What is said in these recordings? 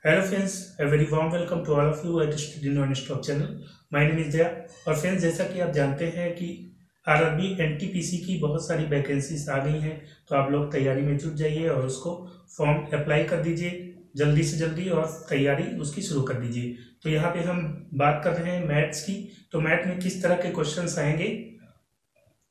Hello friends, a very warm welcome to all of you at study non stop channel. My name is Daya. और friends, जैसा कि आप जानते हैं कि आरआरबी एनटीपीसी की बहुत सारी वैकेंसीज आ गई हैं, तो आप लोग तैयारी में जुट जाइए और उसको फॉर्म अप्लाई कर दीजिए जल्दी से जल्दी और तैयारी उसकी शुरू कर दीजिए। तो यहाँ पे हम बात कर रहे हैं मैथ्स की। तो मैथ में किस तरह के क्वेश्चंस आएंगे,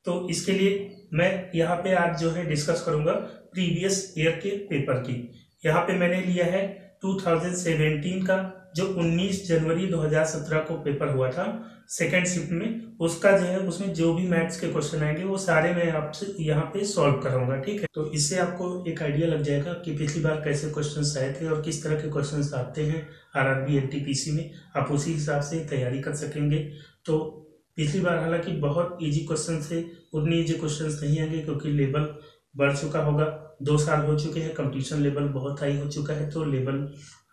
तो इसके लिए मैं यहाँ पे आज जो है डिस्कस करूंगा प्रीवियस ईयर के पेपर की। यहाँ पे मैंने लिया है 2017 का जो 19 जनवरी 2017 को पेपर हुआ था सेकेंड शिफ्ट में, उसका जो है उसमें जो भी मैथ्स के क्वेश्चन आएंगे वो सारे मैं आपसे यहाँ पे सॉल्व कराऊंगा। ठीक है, तो इससे आपको एक आइडिया लग जाएगा कि पिछली बार कैसे क्वेश्चंस आए थे और किस तरह के क्वेश्चंस आते हैं आरआरबी एनटीपीसी में, आप उसी हिसाब से तैयारी कर सकेंगे। तो पिछली बार हालांकि बहुत इजी क्वेश्चन थे, उतने इजी क्वेश्चंस नहीं आएंगे क्योंकि लेवल बढ़ चुका होगा, 2 साल हो चुके हैं, कंपटीशन लेवल बहुत हाई हो चुका है, तो लेवल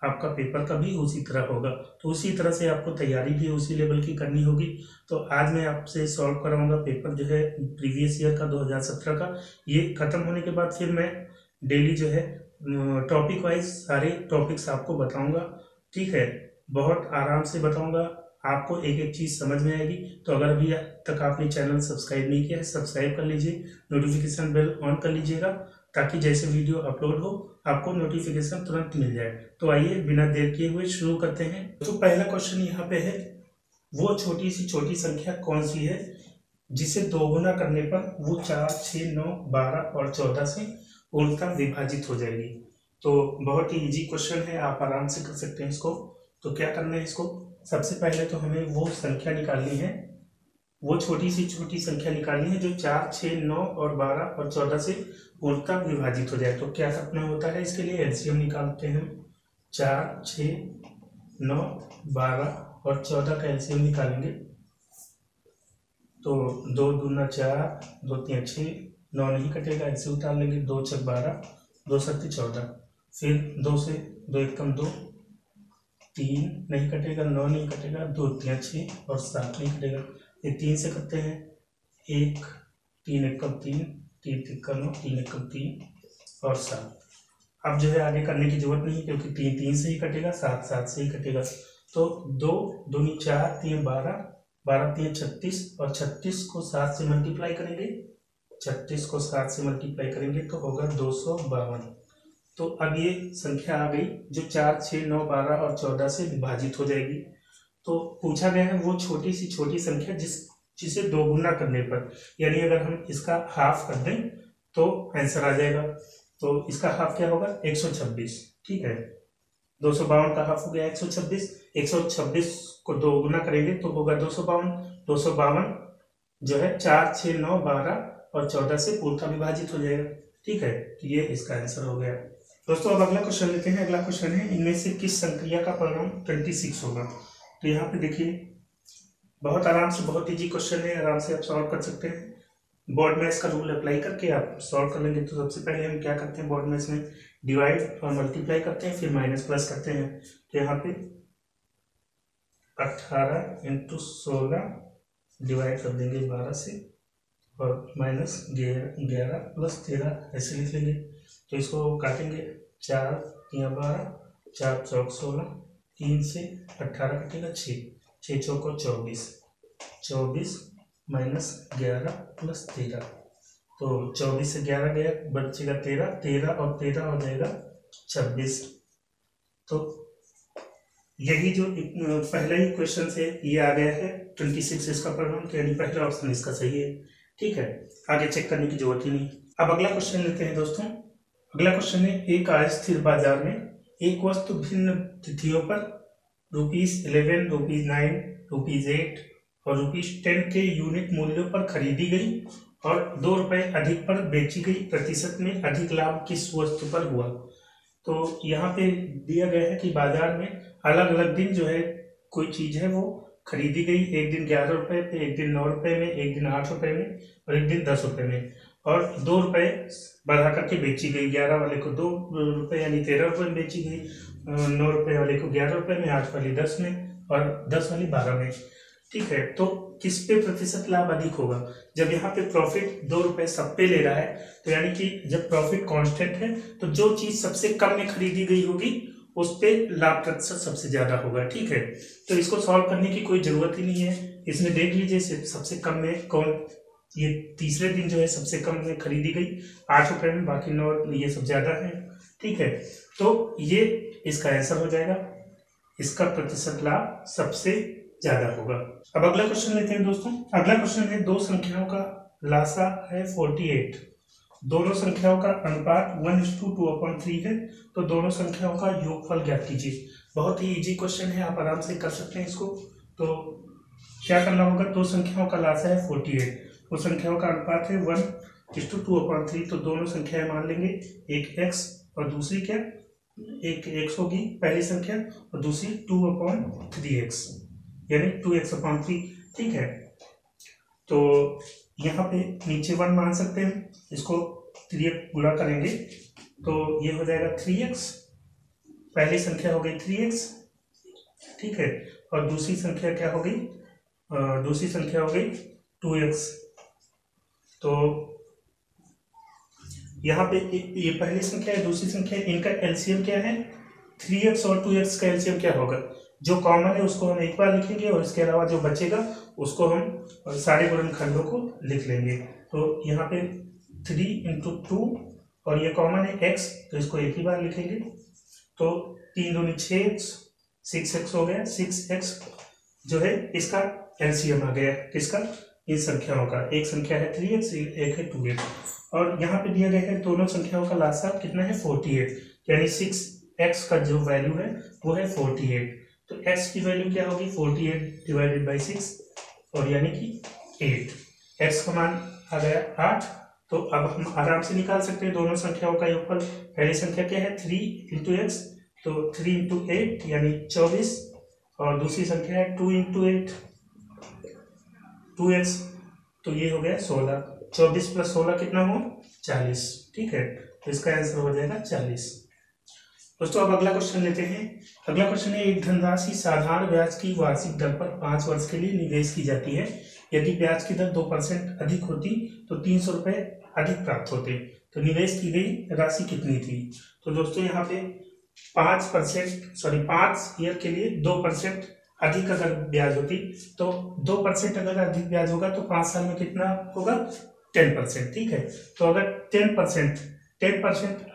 आपका पेपर का भी उसी तरह होगा। तो उसी तरह से आपको तैयारी भी उसी लेवल की करनी होगी। तो आज मैं आपसे सॉल्व कराऊंगा पेपर जो है प्रीवियस ईयर का 2017 का। ये खत्म होने के बाद फिर मैं डेली जो है टॉपिक वाइज सारे टॉपिक्स आपको बताऊंगा। ठीक है, बहुत आराम से बताऊंगा, आपको एक एक चीज़ समझ में आएगी। तो अगर अभी तक आपने चैनल सब्सक्राइब नहीं किया है, सब्सक्राइब कर लीजिए, नोटिफिकेशन बेल ऑन कर लीजिएगा ताकि जैसे वीडियो अपलोड हो आपको नोटिफिकेशन तुरंत मिल जाए। तो आइए बिना देर किए हुए शुरू करते हैं। तो पहला क्वेश्चन यहाँ पे है, वो छोटी सी छोटी संख्या कौन सी है जिसे दोगुना करने पर वो 4, 6, 9, 12 और 14 से पूर्णतः विभाजित हो जाएगी। तो बहुत ही इजी क्वेश्चन है, आप आराम से कर सकते हैं इसको। तो क्या करना है, इसको सबसे पहले तो हमें वो संख्या निकालनी है, वो छोटी सी छोटी संख्या निकालनी है जो 4, 6, 9 और 12 और 14 से पूर्णतः विभाजित हो जाए। तो क्या करना होता है, इसके लिए एलसीएम निकालते हैं। 4, 6, 9, 12 और 14 का एलसीएम निकालेंगे तो 2 दूना 4, 2 3 6, 9 नहीं कटेगा, ऐसे उतार लेंगे, 2 6 12, 2 7 14, फिर 2 से 2 1 कम 2, 3 नहीं कटेगा, 9 नहीं कटेगा, 2 3 6 और 7 नहीं कटेगा। ये 3 से करते हैं, 1 3 1 कम 3, 3 3 का 9, 3 1 कम 3 और 7। अब जो है आगे करने की जरूरत नहीं क्योंकि 3 3 से ही कटेगा, 7 7 से ही कटेगा। तो 2 दूनी 4, 3 12, 12 3 36 और 36 को 7 से मल्टीप्लाई करेंगे, 36 को 7 से मल्टीप्लाई करेंगे तो होगा 252। तो अब ये संख्या आ गई जो 4, 6, 9, 12 और 14 से विभाजित हो जाएगी। तो पूछा गया है वो छोटी सी छोटी संख्या जिसे दोगुना करने पर, यानी अगर हम इसका हाफ कर दें तो आंसर आ जाएगा। तो इसका हाफ क्या होगा, 126। ठीक है, 252 का हाफ हो गया 126, 126 को दोगुना करेंगे तो होगा 252। 252 जो है 4, 6, 9, 12 और 14 से पूर्णतः विभाजित हो जाएगा। ठीक है, तो ये इसका आंसर हो गया। दोस्तों अब अगला क्वेश्चन लेते हैं। अगला क्वेश्चन है, इनमें से किस संक्रिया का परिणाम 26 होगा। तो यहाँ पे देखिए बहुत आराम से, बहुत इजी क्वेश्चन है, आराम से आप सॉल्व कर सकते हैं। बोर्ड मैथ्स का रूल अप्लाई करके आप सॉल्व कर लेंगे। तो सबसे पहले हम क्या करते हैं, बोर्ड मैथ्स में डिवाइड और मल्टीप्लाई करते हैं, फिर माइनस प्लस करते हैं। तो यहाँ पे 18 × 16 डिवाइड कर देंगे 12 से और माइनस 11 + 13 ऐसे लिख लेंगे। तो इसको काटेंगे, 4 3 12, 4 चौक 16, 3 से 18 कटेगा 6, 6 चौको 24, 24 माइनस 11 + 13, तो 24 से 11 गया, बचेगा 13, 13 और 13 हो जाएगा 26। तो यही जो पहला ही क्वेश्चन से ये आ गया है 26 इसका परिणाम, यानी पहला ऑप्शन इसका सही है। ठीक है, आगे चेक करने की जरूरत ही नहीं। अब अगला क्वेश्चन लेते हैं दोस्तों। अगला क्वेश्चन है, एक अस्थिर बाजार में एक वस्तु भिन्न तिथियों पर ₹11, ₹9, ₹8 और ₹10 के यूनिट मूल्यों पर खरीदी गई और ₹2 अधिक पर बेची गई, प्रतिशत में अधिक लाभ किस वस्तु पर हुआ। तो यहाँ पे दिया गया है कि बाजार में अलग अलग दिन जो है कोई चीज है वो खरीदी गई, एक दिन 11 रुपए पे, एक दिन 9 रुपए में, एक दिन 8 रुपए में और एक दिन 10 रुपए में, और 2 रुपए बढ़ा करके बेची गई। 11 वाले को 2 रुपए यानी 13 रुपए में बेची गई, 9 रुपए वाले को 11 रुपए में, 8 वाली 10 में और 10 वाली 12 में। ठीक है, तो किस पे प्रतिशत लाभ अधिक होगा। जब यहाँ पे प्रॉफिट 2 रुपए सब पे ले रहा है, तो यानी कि जब प्रॉफिट कांस्टेंट है तो जो चीज सबसे कम में खरीदी गई होगी उस पे लाभ प्रतिशत सबसे ज्यादा होगा। ठीक है, तो इसको सॉल्व करने की कोई जरूरत ही नहीं है। इसमें देख लीजिए सबसे कम में कौन, ये तीसरे दिन जो है सबसे कम में खरीदी गई 8 रुपए में, बाकी 9 ये सब ज्यादा है। ठीक है, तो ये इसका आंसर हो जाएगा, इसका प्रतिशत लाभ सबसे ज्यादा होगा। अब अगला क्वेश्चन लेते हैं दोस्तों। अगला क्वेश्चन है दो संख्याओं का लासा है 48, दोनों संख्याओं का अनुपात 1:2/3 है, तो दोनों संख्याओं का योगफल ज्ञात कीजिए। बहुत ही इजी क्वेश्चन है, आप आराम से कर सकते हैं इसको। तो क्या करना होगा, दो संख्याओं का लासा है 48, वो संख्याओं का अनुपात है 1:2/3, तो दोनों संख्याएं मान लेंगे, एक x और दूसरी क्या, एक x होगी पहली संख्या और दूसरी 2/3x, यानी 2x/3। ठीक है, तो यहाँ पे नीचे 1 मान सकते हैं, इसको 3x गुणा करेंगे तो ये हो जाएगा 3x, पहली संख्या हो गई 3x। ठीक है, और दूसरी संख्या क्या हो गई, दूसरी संख्या हो गई 2x। तो यहाँ पे ये पहली संख्या है, दूसरी संख्या है, इनका एलसीएम क्या है, 3x और 2x का एलसीएम क्या होगा, जो कॉमन है उसको हम एक बार लिखेंगे और इसके अलावा जो बचेगा उसको हम सारे गुणनखंडों को लिख लेंगे। तो यहाँ पे 3 × 2 और ये कॉमन है x, तो इसको एक ही बार लिखेंगे। तो 3 दूनी 6x, 6x हो गया, 6x जो है इसका एलसीएम आ गया, किसका, इन संख्याओं का। एक संख्या है 3x, एक है 2x, और यहाँ पे दिया गया है दोनों संख्याओं का लासा कितना है 48, यानी 6x का जो वैल्यू है वो है 48। तो x की वैल्यू क्या होगी, 48/6, और यानी कि 8। x का मान आ गया 8। तो अब हम आराम से निकाल सकते हैं दोनों संख्याओं का योगफल। पहली संख्या क्या है 3 × x, तो 3 × 8 यानी 24, और दूसरी संख्या है 2 × 8 2x, तो ये हो गया 16। 24 + 16 कितना हो, 40। ठीक है, तो इसका आंसर हो जाएगा 40। दोस्तों अब अगला क्वेश्चन लेते हैं। अगला क्वेश्चन है, एक धनराशि साधारण ब्याज की वार्षिक दर पर 5 वर्ष के लिए निवेश की जाती है। यदि ब्याज की दर 2% अधिक होती तो 300 रुपए अधिक प्राप्त होते, तो निवेश की गई राशि कितनी थी। तो दोस्तों यहाँ पे 5 ईयर के लिए 2% अधिक अगर ब्याज होती, तो 2% अगर अधिक ब्याज होगा तो 5 साल में कितना होगा, 10%। ठीक है, तो अगर 10%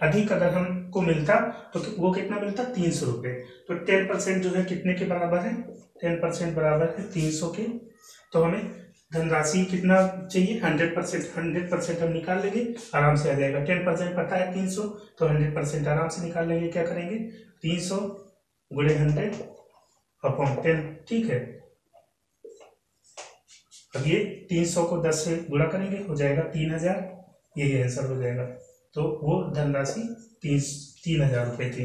अधिक अगर हमको मिलता तो वो कितना मिलता, 300 रुपये। तो 10% जो है कितने के बराबर है, 10% बराबर है 300 के। तो हमें धनराशि कितना चाहिए, 100% हम निकाल लेंगे, आराम से आ जाएगा। 10% पता है 300, तो 100% आराम से निकाल लेंगे। क्या करेंगे, 300 × 100/10। ठीक है, अब ये 300 को 10 से गुणा करेंगे, हो जाएगा 3000, यही आंसर हो जाएगा। तो वो धनराशि 3000 रुपये थी।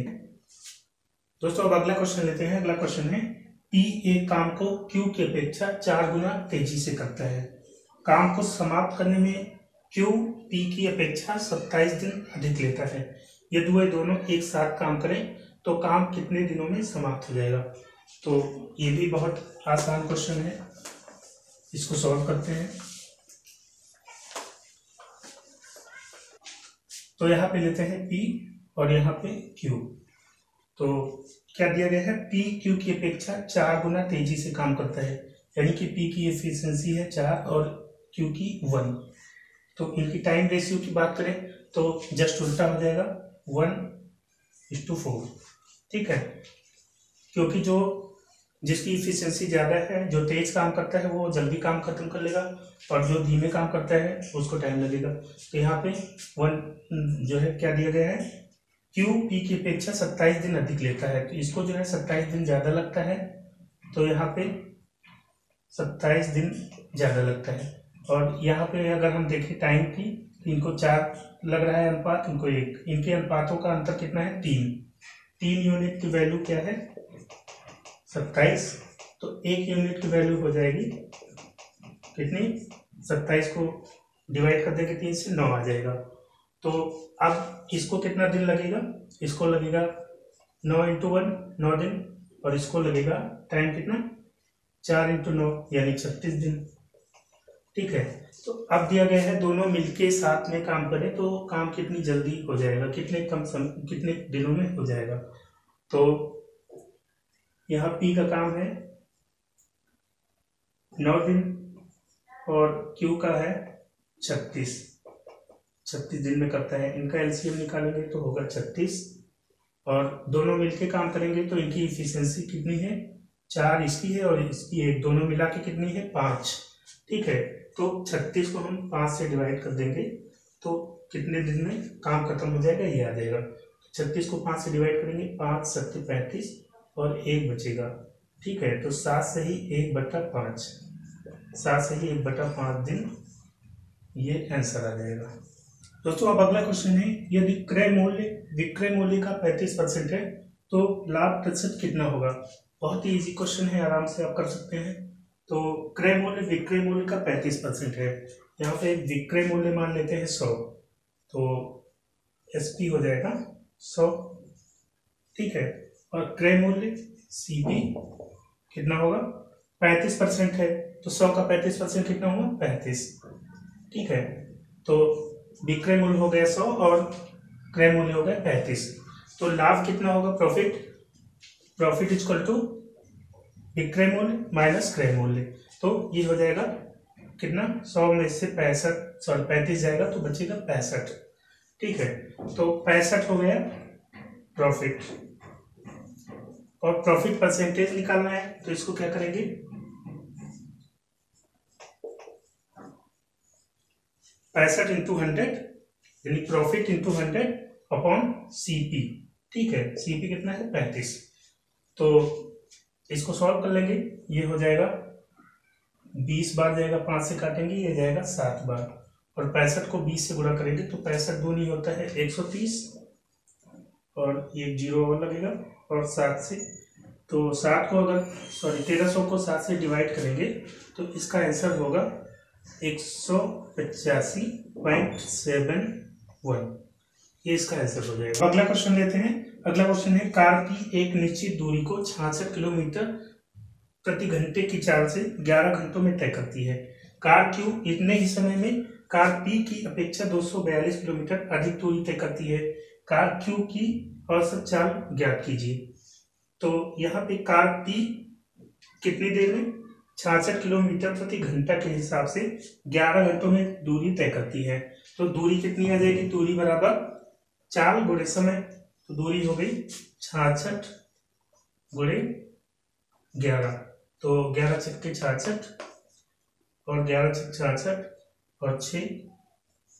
दोस्तों अब अगला क्वेश्चन लेते हैं। अगला क्वेश्चन है, P एक काम को Q की अपेक्षा 4 गुना तेजी से करता है। काम को समाप्त करने में Q P की अपेक्षा 27 दिन अधिक लेता है। यदि वे दोनों एक साथ काम करें तो काम कितने दिनों में समाप्त हो जाएगा। तो ये भी बहुत आसान क्वेश्चन है, इसको सॉल्व करते हैं। तो यहाँ पे लेते हैं P और यहाँ पे Q। तो क्या दिया गया है, P Q की अपेक्षा 4 गुना तेजी से काम करता है, यानी कि P की एफिशिएंसी है 4 और Q की 1। तो इनकी टाइम रेशियो की बात करें तो जस्ट उल्टा हो जाएगा, 1:4। ठीक है, क्योंकि जो जिसकी इफिशियंसी ज़्यादा है, जो तेज काम करता है वो जल्दी काम खत्म कर लेगा, और जो धीमे काम करता है उसको टाइम लगेगा। तो यहाँ पे 1 जो है क्या दिया गया है, Q P की अपेक्षा 27 दिन अधिक लेता है, तो इसको जो है 27 दिन ज़्यादा लगता है, तो यहाँ पे 27 दिन ज़्यादा लगता है। और यहाँ पे अगर हम देखें टाइम की, इनको 4 लग रहा है अनुपात, इनको 1, इनके अनुपातों का अंतर कितना है, 3 यूनिट की वैल्यू क्या है, 27। तो 1 यूनिट की वैल्यू हो जाएगी कितनी, 27 को डिवाइड कर देंगे 3 से, 9 आ जाएगा। तो अब इसको कितना दिन लगेगा, इसको लगेगा 9 × 1 9 दिन, और इसको लगेगा टाइम कितना, 4 × 9 यानी 36 दिन। ठीक है, तो अब दिया गया है दोनों मिलके साथ में काम करें तो काम कितनी जल्दी हो जाएगा, कितने दिनों में हो जाएगा। तो यहाँ P का काम है 9 दिन और Q का है 36 दिन में करता है। इनका एलसीएम निकालेंगे तो होगा 36 और दोनों मिलके काम करेंगे तो इनकी इफिशियंसी कितनी है, 4 इसकी है और इसकी 1, दोनों मिला के कितनी है, 5। ठीक है, तो 36 को हम 5 से डिवाइड कर देंगे तो कितने दिन में काम खत्म हो जाएगा ये आ जाएगा। 36 को 5 से डिवाइड करेंगे, 5 7 35 और 1 बचेगा। ठीक है, तो 7 से ही 1/5, 7 से ही 1/5 दिन, ये आंसर आ जाएगा। दोस्तों अब अगला क्वेश्चन है, यदि विक्रय मूल्य का 35% है तो लाभ प्रतिशत कितना होगा। बहुत ही इजी क्वेश्चन है, आराम से आप कर सकते हैं। तो क्रय मूल्य विक्रय मूल्य का 35% है। यहाँ पे विक्रय मूल्य मान लेते हैं 100, तो SP हो जाएगा 100। ठीक है, और क्रय मूल्य CP कितना होगा, 35% है तो 100 का 35% कितना हुआ, 35। ठीक है, तो विक्रय मूल्य हो गया 100 और क्रय मूल्य हो गया 35। तो लाभ कितना होगा, प्रॉफिट इक्वल टू विक्रय मूल्य माइनस क्रय मूल्य। तो ये हो जाएगा कितना, 100 में से 35 जाएगा तो बचेगा 65। ठीक है, तो 65 हो गया प्रॉफिट, और प्रॉफिट परसेंटेज निकालना है तो इसको क्या करेंगे, 65 इंटू 100 यानी प्रॉफिट इंटू 100 अपॉन CP। ठीक है, CP कितना है, 35। तो इसको सॉल्व कर लेंगे, ये हो जाएगा 20 बार जाएगा, 5 से काटेंगे ये जाएगा 7 बार, और 65 को 20 से गुणा करेंगे तो 65 दूनी होता है 130 और ये 0 और लगेगा, और 7 से तो 1300 को 7 से डिवाइड करेंगे तो इसका आंसर होगा 185.71। ये इसका आंसर हो जाएगा। अगला क्वेश्चन लेते हैं। अगला क्वेश्चन है, कार की एक निश्चित दूरी को 66 किलोमीटर प्रति घंटे की चाल से 11 घंटों में तय करती है। कार Q इतने ही समय में कार P की अपेक्षा 242 किलोमीटर अधिक दूरी तय करती है। कार Q की औसत चाल ज्ञात कीजिए। तो यहाँ पे कार P कितनी देर में 66 किलोमीटर प्रति घंटा के हिसाब से 11 घंटों में दूरी तय करती है। तो दूरी कितनी आ जाएगी, दूरी बराबर चाल गुणे समय, तो दूरी हो गई 66 गुणे 11, तो 11 छक्के 66 और 11 छक्के 66 और 6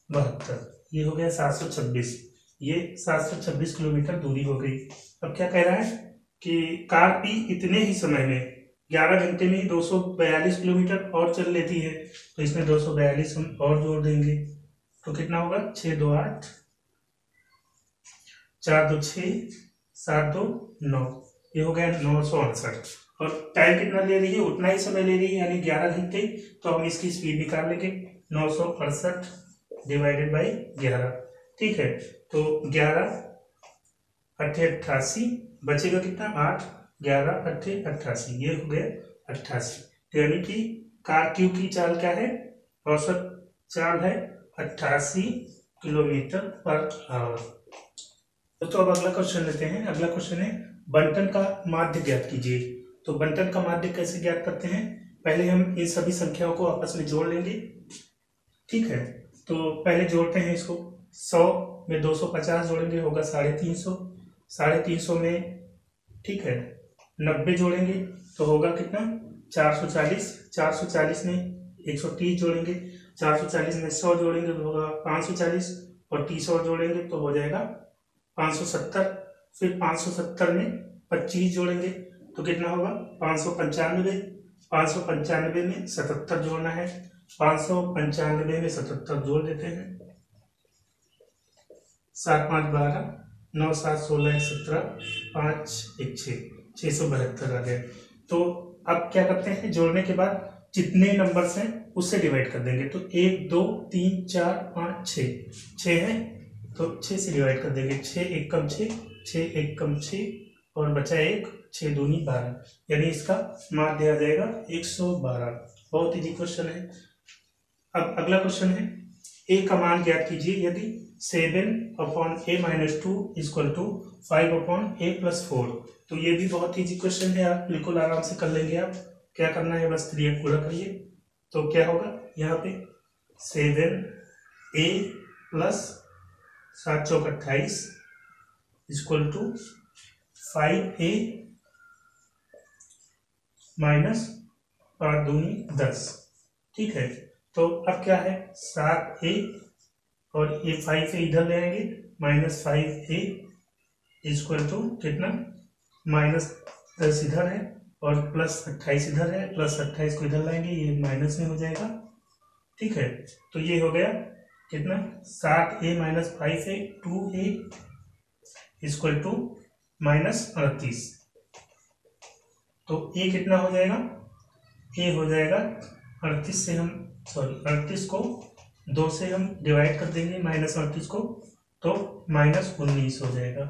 72, ये हो गया 726। ये 726 किलोमीटर दूरी हो गई। अब क्या कह रहा है कि कार P इतने ही समय में 11 घंटे में 242 किलोमीटर और चल लेती है, तो इसमें 242 हम और जोड़ देंगे तो कितना होगा, 6 2 8, 4 2 6, 7 2 9, ये हो गया 968। और टाइम कितना ले रही है, उतना ही समय ले रही है यानी 11 घंटे। तो हम इसकी स्पीड निकाल लेंगे, 968 डिवाइडेड बाई 11। ठीक है, तो 11 8 88, बचेगा कितना, 8 11 8 88, ये हो गया 88। यानी कि कार Q की चाल क्या है, औसत चाल है 88 किलोमीटर पर आवर। तो अब अगला क्वेश्चन लेते हैं। अगला क्वेश्चन है, बंटन का माध्य ज्ञात कीजिए। तो बंटन का माध्य कैसे ज्ञात करते हैं, पहले हम इन सभी संख्याओं को आपस में जोड़ लेंगे। ठीक है, तो पहले जोड़ते हैं इसको, 100 में 250 जोड़ेंगे होगा 350, 350 में, ठीक है, 90 जोड़ेंगे तो होगा कितना, 440, 440 में 130 जोड़ेंगे, 440 में 100 जोड़ेंगे तो होगा 540, और 30 और जोड़ेंगे तो हो जाएगा 570। फिर 570 में 25 जोड़ेंगे तो कितना होगा, 595, 595 में 77 जोड़ना है, 595 में 77 जोड़ देते हैं, 7 5 12, 9 7 16 17, 5 1 6, 672 आ गए। तो अब क्या करते हैं, जोड़ने के बाद जितने नंबर्स हैं उससे डिवाइड कर देंगे। तो 1 2 3 4 5 6 है तो 6 से डिवाइड कर देंगे, 6 1 कम 6, 6 1 कम 6 और बचा 1, 6 दूनी 12, यानी इसका माध्य आ जाएगा 112। बहुत इजी क्वेश्चन है। अब अगला क्वेश्चन है, ए का मान ज्ञात कीजिए। यदि 7/a-2 इक्वल टू 5/a+4। तो ये भी बहुत ईजी क्वेश्चन है, आप बिल्कुल आराम से कर लेंगे। आप क्या करना है, बस 3 पूरा करिए। तो क्या होगा यहाँ पे 7a प्लस 7 चौक 28 इक्वल टू 5a माइनस 5 दूनी 10। ठीक है, तो अब क्या है 7a और ये 5a इधर ले आएंगे, -5a इक्वल टू कितना -10 इधर है और +28 इधर है, +28 को इधर लाएंगे, ये माइनस में हो जाएगा। ठीक है, तो ये हो गया कितना 7a minus 5a 2a equal to -38। तो a कितना हो जाएगा, a हो जाएगा 38 से हम 38 को 2 से हम डिवाइड कर देंगे -38 को, तो -19 हो जाएगा।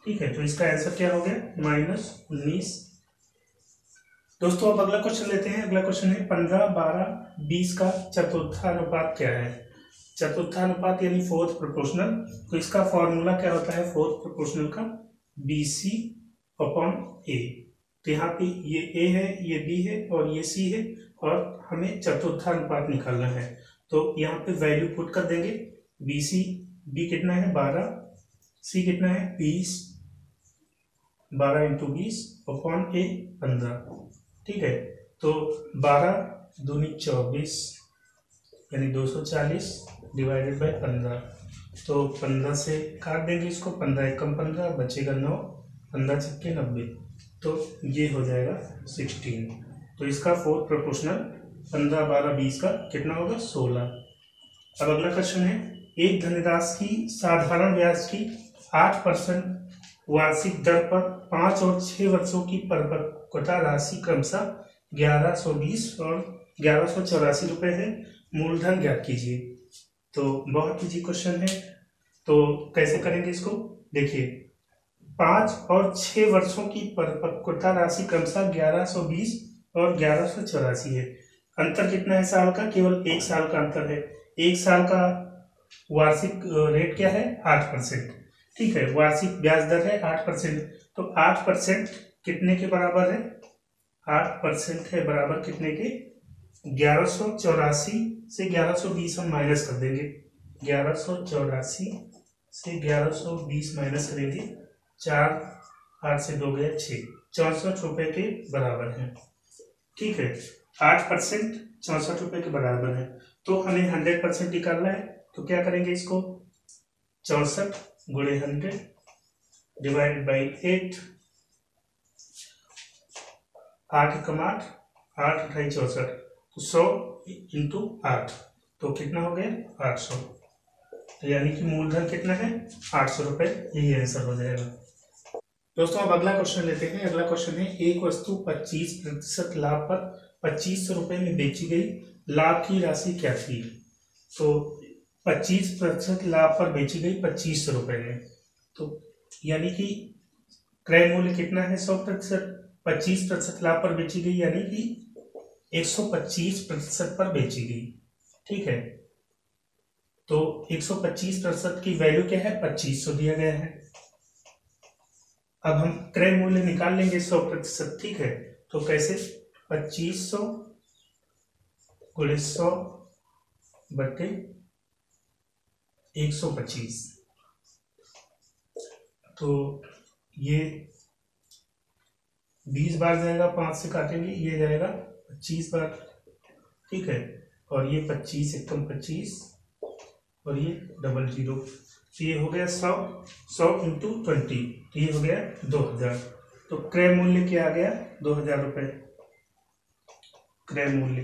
ठीक है, तो इसका आंसर क्या हो गया -19। दोस्तों अब अगला क्वेश्चन लेते हैं। अगला क्वेश्चन है 15, 12, 20 का चतुर्थानुपात क्या है। चतुर्थानुपात यानी फोर्थ प्रोपोर्शनल। तो इसका फॉर्मूला क्या होता है फोर्थ प्रोपोर्शनल का, BC/A। तो यहाँ पे ये A है, ये B है और ये C है और हमें चतुर्थानुपात निकालना है। तो यहाँ पे वैल्यू पुट कर देंगे। B कितना है 12, C कितना है 20, 12 × 20/A 15। ठीक है, तो 12 दूनी 24 यानी 240 डिवाइडेड बाय 15। तो 15 से काट देंगे इसको, 15 एकम 15 बचेगा 9, 15 छक्के 90। तो ये हो जाएगा 16। तो इसका फोर्थ प्रोपोर्शनल 15, 12, 20 का कितना होगा 16। अब अगला क्वेश्चन है एक धनराशि की साधारण ब्याज की 8% वार्षिक दर पर 5 और 6 वर्षों की परिपक्वता राशि क्रमशः 1120 और 1184 रुपये है। मूलधन ज्ञात कीजिए। तो बहुत इजी क्वेश्चन है, तो कैसे करेंगे इसको, देखिए 5 और 6 वर्षों की परिपक्वता राशि क्रमशः 1120 और 1184 है। अंतर कितना है साल का, केवल 1 साल का अंतर है। 1 साल का वार्षिक रेट क्या है 8%। ठीक है, वार्षिक ब्याज दर है 8%। तो 8% कितने के बराबर है, 8% है बराबर कितने के 1184 से 1120 हम माइनस कर देंगे। 1184 से 1120 माइनस करेंगे, 4 8 से 2 गया 6, 64 रुपये के बराबर है। ठीक है, 8% 64 रुपये के बराबर है। तो हमें 100% निकालना है। तो क्या करेंगे इसको, 64 × 100 डिवाइड बाई 8, 8 एकम 8, 8 अठाई 64, तो 100 × 8, तो कितना हो गया 800। तो यानी कि मूलधन कितना है 800 रुपये, यही आंसर हो जाएगा। दोस्तों अब अगला क्वेश्चन लेते हैं। अगला क्वेश्चन है एक वस्तु 25% लाभ पर 2500 रुपये में बेची गई, लाभ की राशि क्या थी। तो 25% लाभ पर बेची गई 2500 रुपये में, तो यानी कि क्रय मूल्य कितना है 100%, 25% लाभ पर बेची गई यानी कि 125% पर बेची गई। ठीक है, तो 125% की वैल्यू क्या है 2500 दिया गया है। अब हम क्रय मूल्य निकाल लेंगे 100%। ठीक है, तो कैसे 2500 × 100 बटे 125, तो ये 20 बार जाएगा, 5 से काटेंगे ये जाएगा 25 बार। ठीक है, और ये 25 एकम 25 और ये 00, तो ये हो गया 100 × 20, तो ये हो गया 2000। तो क्रय मूल्य क्या आ गया 2000 रुपये क्रय मूल्य,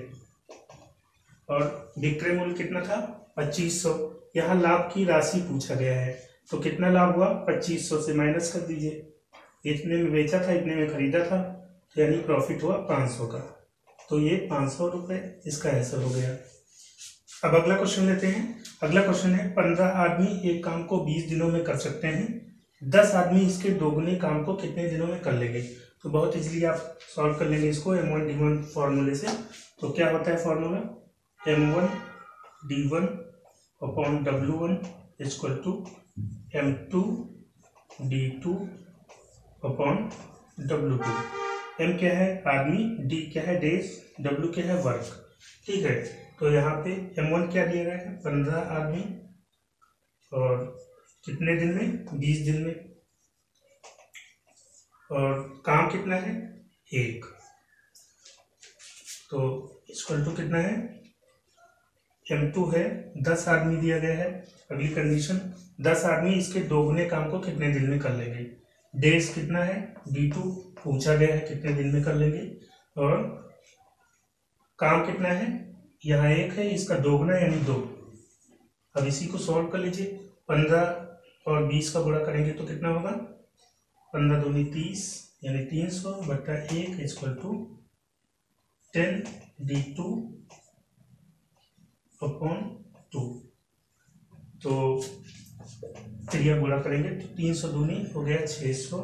और विक्रय मूल्य कितना था 2500। यहाँ लाभ की राशि पूछा गया है, तो कितना लाभ हुआ 2500 से माइनस कर दीजिए। इतने में बेचा था, इतने में खरीदा था, तो यानी प्रॉफिट हुआ 500 का, तो ये 500 रुपये इसका आंसर हो गया। अब अगला क्वेश्चन लेते हैं। अगला क्वेश्चन है 15 आदमी एक काम को 20 दिनों में कर सकते हैं, 10 आदमी इसके दोगुने काम को कितने दिनों में कर लेंगे। तो बहुत इजीली आप सॉल्व कर लेंगे इसको M1D1 फॉर्मूले से। तो क्या होता है formula, M1D1 upon W1 equal to M2 D2 upon W2। M क्या है आर्मी, D क्या है डेज, W क्या है वर्क। ठीक है, तो यहाँ पे M1 क्या दिया गया है 15 आर्मी और कितने दिन में 20 दिन में, और काम कितना है 1, तो इक्वल टू कितना है M2 है 10 आदमी दिया गया है। अगली कंडीशन 10 आदमी इसके दोगुने काम को कितने दिन में कर लेंगे। डेज कितना है D2 पूछा गया है कितने दिन में कर लेंगे, और काम कितना है यहाँ 1 है इसका दोगुना यानी 2। अब इसी को सॉल्व कर लीजिए, 15 और 20 का गुणा करेंगे तो कितना होगा 15 दूनी 30 यानी 300 बटा 1 इक्वल टू 10 D2 अपॉन 2। तो क्रिया गुणा करेंगे तो 300 दूनी हो गया 600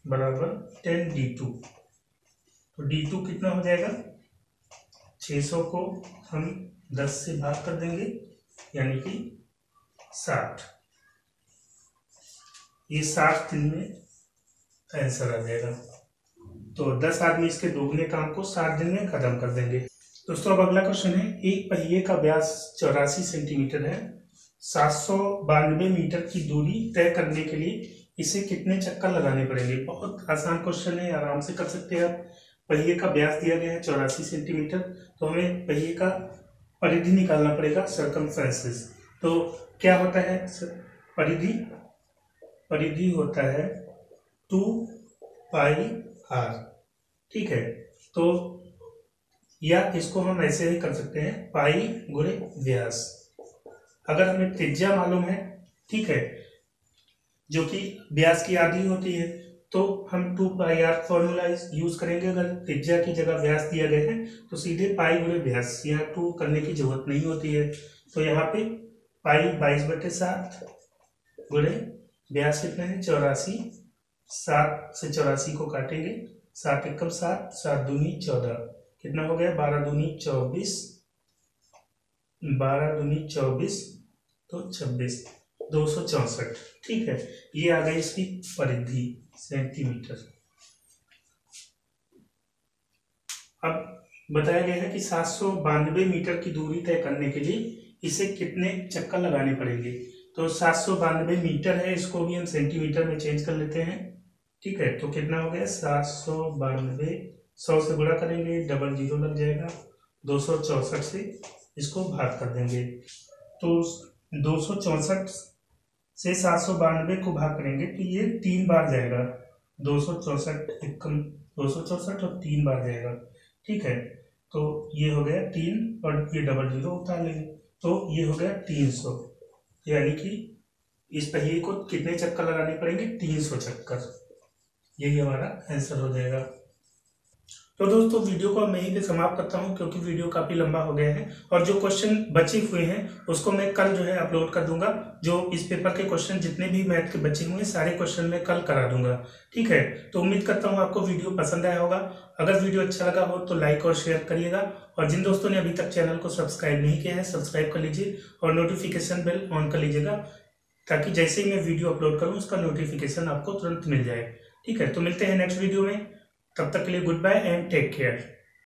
बराबर 10 D2। तो D2 कितना हो जाएगा 600 को हम 10 से भाग कर देंगे यानी कि 60। ये 60 दिन में आंसर आ जाएगा। तो 10 आदमी इसके दोगुने काम को 60 दिन में खत्म कर देंगे। दोस्तों अब अगला क्वेश्चन है, एक पहिए का व्यास 84 सेंटीमीटर है, 792 मीटर की दूरी तय करने के लिए इसे कितने चक्कर लगाने पड़ेंगे। बहुत आसान क्वेश्चन है, आराम से कर सकते हैं आप। पहिए का व्यास दिया गया है 84 सेंटीमीटर, तो हमें पहिए का परिधि निकालना पड़ेगा सर्कमफ्रेंस। तो क्या होता है परिधि, परिधि होता है 2 पाई r। ठीक है, तो या इसको हम ऐसे ही कर सकते हैं पाई गुणे व्यास। अगर हमें त्रिज्या मालूम है, ठीक है, जो कि व्यास की आधी होती है, तो हम 2 पाई r फॉर्मूला यूज करेंगे। अगर त्रिज्या की जगह व्यास दिया गया है तो सीधे पाई गुणे व्यास, यहाँ 2 करने की जरूरत नहीं होती है। तो यहाँ पे पाई 22/7 गुणे व्यास कितना है 84, 7 से 84 को काटेंगे, 7 एकम 7, 7 दूनी 14, कितना हो गया 12 दूनी 24, 12 दूनी 24 तो 26, 264। ठीक है, ये आ गई इसकी परिधि सेंटीमीटर। अब बताया गया है कि 792 मीटर की दूरी तय करने के लिए इसे कितने चक्कर लगाने पड़ेंगे। तो 792 मीटर है, इसको भी हम सेंटीमीटर में चेंज कर लेते हैं। ठीक है, तो कितना हो गया 792, 100 से गुणा करेंगे, डबल 0 लग जाएगा, 264 से इसको भाग कर देंगे। तो 264 से 792 को भाग करेंगे तो ये 3 बार जाएगा, 264 एकम 264 और 3 बार जाएगा। ठीक है, तो ये हो गया 3 और ये डबल 0 उतार लेंगे, तो ये हो गया 300, यानी कि इस पहिए को कितने चक्कर लगाने पड़ेंगे 300 चक्कर। यही हमारा आंसर हो जाएगा। तो दोस्तों वीडियो को मैं यहीं पे समाप्त करता हूं क्योंकि वीडियो काफी लंबा हो गया है, और जो क्वेश्चन बचे हुए हैं उसको मैं कल जो है अपलोड कर दूंगा। जो इस पेपर के क्वेश्चन जितने भी मैथ के बचे हुए हैं सारे क्वेश्चन मैं कल करा दूंगा। ठीक है, तो उम्मीद करता हूं आपको वीडियो पसंद आया होगा। अगर वीडियो अच्छा लगा हो तो लाइक और शेयर करिएगा, और जिन दोस्तों ने अभी तक चैनल को सब्सक्राइब नहीं किया है सब्सक्राइब कर लीजिए और नोटिफिकेशन बेल ऑन कर लीजिएगा, ताकि जैसे ही मैं वीडियो अपलोड करूँ उसका नोटिफिकेशन आपको तुरंत मिल जाए। ठीक है, तो मिलते हैं नेक्स्ट वीडियो में, तब तक के लिए goodbye and take care.